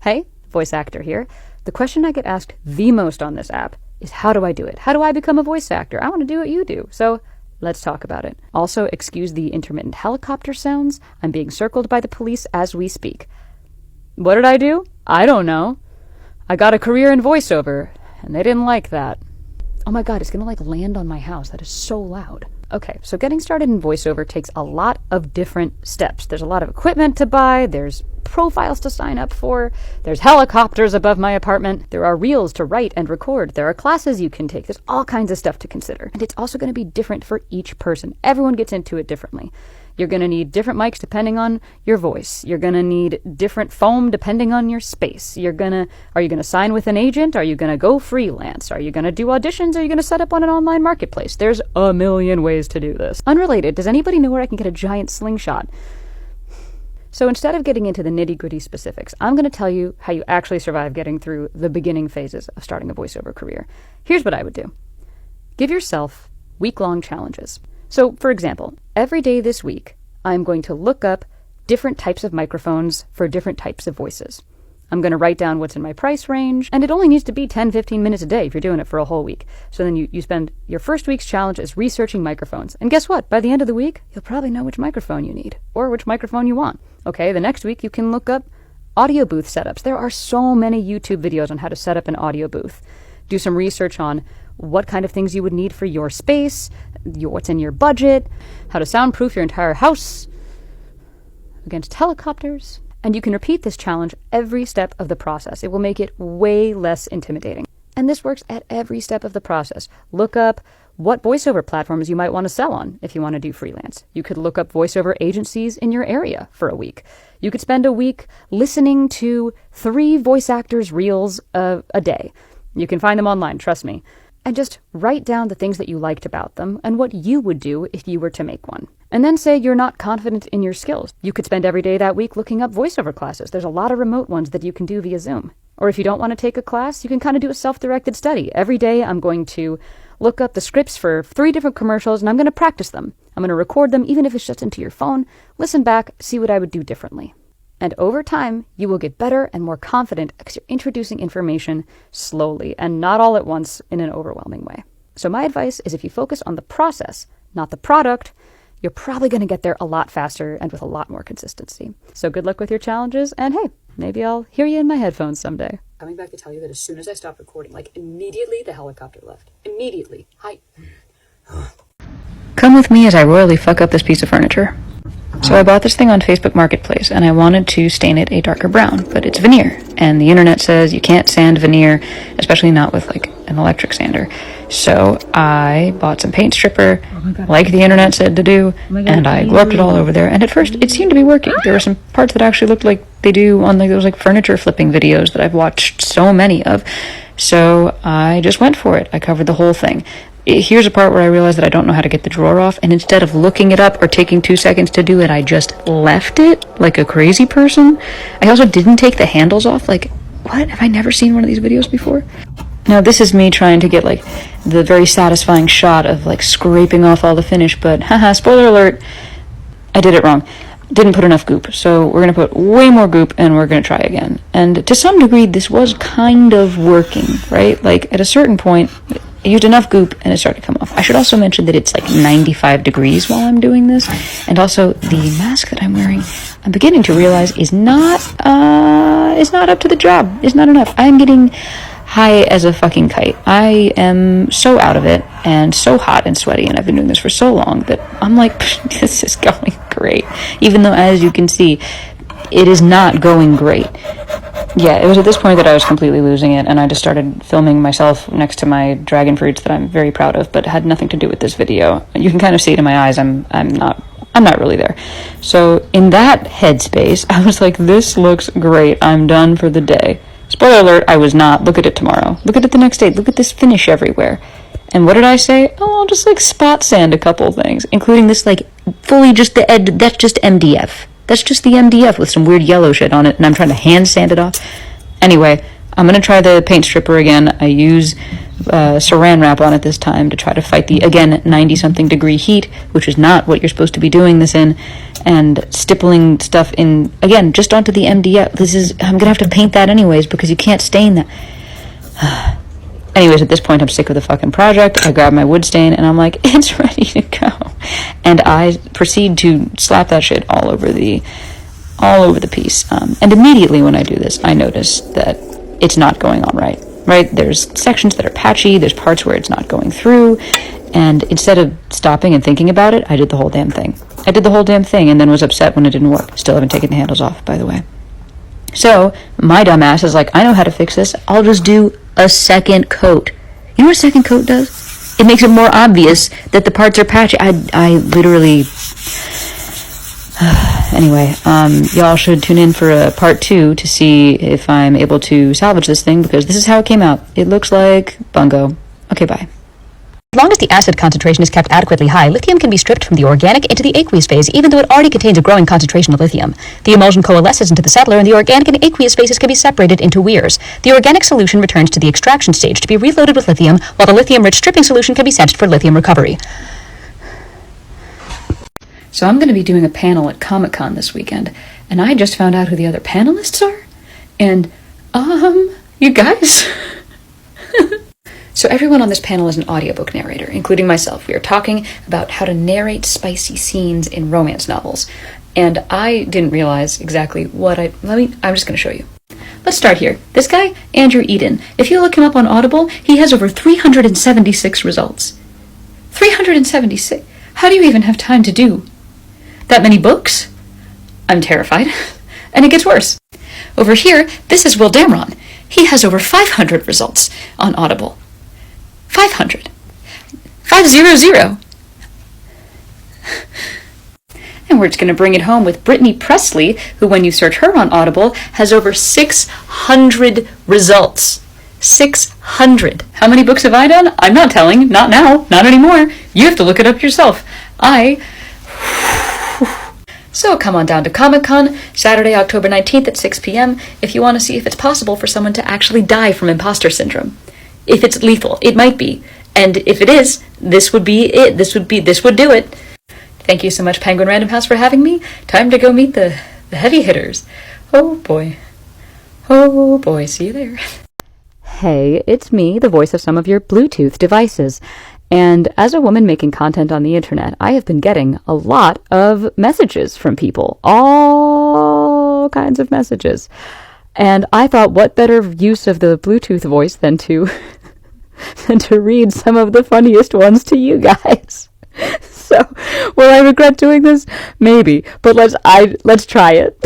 Hey, voice actor here. The question I get asked the most on this app is how do I do it? How do I become a voice actor? I want to do what you do. So let's talk about it. Also, excuse the intermittent helicopter sounds. I'm being circled by the police as we speak. What did I do? I don't know. I got a career in voiceover, and they didn't like that. Oh my god, it's gonna land on my house. That is so loud. Okay, so getting started in voiceover takes a lot of different steps. There's a lot of equipment to buy, there's profiles to sign up for, there's helicopters above my apartment, there are reels to write and record, there are classes you can take, there's all kinds of stuff to consider. And it's also going to be different for each person. Everyone gets into it differently. You're going to need different mics depending on your voice. You're going to need different foam depending on your space. Are you going to sign with an agent? Are you going to go freelance? Are you going to do auditions? Are you going to set up on an online marketplace? There's a million ways to do this. Unrelated, does anybody know where I can get a giant slingshot? So instead of getting into the nitty-gritty specifics, I'm going to tell you how you actually survive getting through the beginning phases of starting a voiceover career. Here's what I would do. Give yourself week-long challenges. So, for example, every day this week, I'm going to look up different types of microphones for different types of voices. I'm going to write down what's in my price range, and it only needs to be 10-15 minutes a day if you're doing it for a whole week. So then you spend your first week's challenge as researching microphones. And guess what? By the end of the week, you'll probably know which microphone you need, or which microphone you want. Okay, the next week you can look up audio booth setups. There are so many YouTube videos on how to set up an audio booth. Do some research on what kind of things you would need for your space, what's in your budget, how to soundproof your entire house against helicopters. And you can repeat this challenge every step of the process. It will make it way less intimidating. And this works at every step of the process. Look up what voiceover platforms you might want to sell on if you want to do freelance. You could look up voiceover agencies in your area for a week. You could spend a week listening to 3 voice actors' reels a day. You can find them online, trust me. And just write down the things that you liked about them and what you would do if you were to make one. And then say you're not confident in your skills. You could spend every day that week looking up voiceover classes. There's a lot of remote ones that you can do via Zoom. Or if you don't want to take a class, you can kind of do a self-directed study. Every day I'm going to look up the scripts for 3 different commercials and I'm going to practice them. I'm going to record them even if it's just into your phone, listen back, see what I would do differently. And over time, you will get better and more confident because you're introducing information slowly and not all at once in an overwhelming way. So my advice is if you focus on the process, not the product, you're probably going to get there a lot faster and with a lot more consistency. So good luck with your challenges, and hey, maybe I'll hear you in my headphones someday. Coming back to tell you that as soon as I stopped recording, immediately the helicopter left. Immediately. Hi. Come with me as I royally fuck up this piece of furniture. So I bought this thing on Facebook Marketplace, and I wanted to stain it a darker brown, but it's veneer, and the internet says you can't sand veneer, especially not with an electric sander. So I bought some paint stripper, like the internet said to do, and I glorped it all over there, and at first it seemed to be working. There were some parts that actually looked like they do on those furniture flipping videos that I've watched so many of. So I just went for it. I covered the whole thing. Here's a part where I realized that I don't know how to get the drawer off, and instead of looking it up or taking 2 seconds to do it, I just left it like a crazy person. I also didn't take the handles off. What? Have I never seen one of these videos before? Now, this is me trying to get, the very satisfying shot of, scraping off all the finish, but, haha, spoiler alert, I did it wrong. Didn't put enough goop, so we're going to put way more goop, and we're going to try again. And to some degree, this was kind of working, right? At a certain point, I used enough goop and it started to come off. I should also mention that it's 95 degrees while I'm doing this. And also the mask that I'm wearing, I'm beginning to realize is not up to the job. It's not enough. I'm getting high as a fucking kite. I am so out of it and so hot and sweaty, and I've been doing this for so long that I'm this is going great. Even though, as you can see, it is not going great. Yeah, it was at this point that I was completely losing it, and I just started filming myself next to my dragon fruits that I'm very proud of, but had nothing to do with this video. You can kind of see it in my eyes, I'm not really there. So in that headspace, I was like, this looks great, I'm done for the day. Spoiler alert, I was not. Look at it tomorrow. Look at it the next day. Look at this finish everywhere. And what did I say? Oh, I'll just spot sand a couple things, including this fully just the edge. That's just MDF. That's just the MDF with some weird yellow shit on it, and I'm trying to hand sand it off. Anyway, I'm going to try the paint stripper again. I use saran wrap on it this time to try to fight the, again, 90-something degree heat, which is not what you're supposed to be doing this in, and stippling stuff in, again, just onto the MDF. I'm gonna have to paint that anyways because you can't stain that. Anyways, at this point, I'm sick of the fucking project. I grab my wood stain, and I'm like, it's ready to go. And I proceed to slap that shit all over the piece. And immediately when I do this, I notice that it's not going on right. Right? There's sections that are patchy, there's parts where it's not going through, and instead of stopping and thinking about it, I did the whole damn thing. And then was upset when it didn't work. Still haven't taken the handles off, by the way. So, my dumbass is like, I know how to fix this, I'll just do a second coat. You know what a second coat does? It makes it more obvious that the parts are patchy. I literally... Anyway, y'all should tune in for a part 2 to see if I'm able to salvage this thing, because this is how it came out. It looks like bungo. Okay, bye. As long as the acid concentration is kept adequately high, lithium can be stripped from the organic into the aqueous phase, even though it already contains a growing concentration of lithium. The emulsion coalesces into the settler, and the organic and aqueous phases can be separated into weirs. The organic solution returns to the extraction stage to be reloaded with lithium, while the lithium-rich stripping solution can be sent for lithium recovery. So I'm going to be doing a panel at Comic-Con this weekend, and I just found out who the other panelists are, and, you guys... So everyone on this panel is an audiobook narrator, including myself. We are talking about how to narrate spicy scenes in romance novels. And I didn't realize exactly what I'm just going to show you. Let's start here. This guy, Andrew Eden. If you look him up on Audible, he has over 376 results. 376? How do you even have time to do that many books? I'm terrified. And it gets worse. Over here, this is Will Damron. He has over 500 results on Audible. 500. 500. And we're just going to bring it home with Brittany Presley, who, when you search her on Audible, has over 600 results. 600. How many books have I done? I'm not telling. Not now. Not anymore. You have to look it up yourself. So come on down to Comic-Con, Saturday, October 19th at 6 p.m. if you want to see if it's possible for someone to actually die from imposter syndrome. If it's lethal, it might be. And if it is, this would be it. This would do it. Thank you so much, Penguin Random House, for having me. Time to go meet the heavy hitters. Oh boy. Oh boy, see you there. Hey, it's me, the voice of some of your Bluetooth devices. And as a woman making content on the internet, I have been getting a lot of messages from people. All kinds of messages. And I thought, what better use of the Bluetooth voice than to read some of the funniest ones to you guys. So, will I regret doing this? Maybe. But let's try it.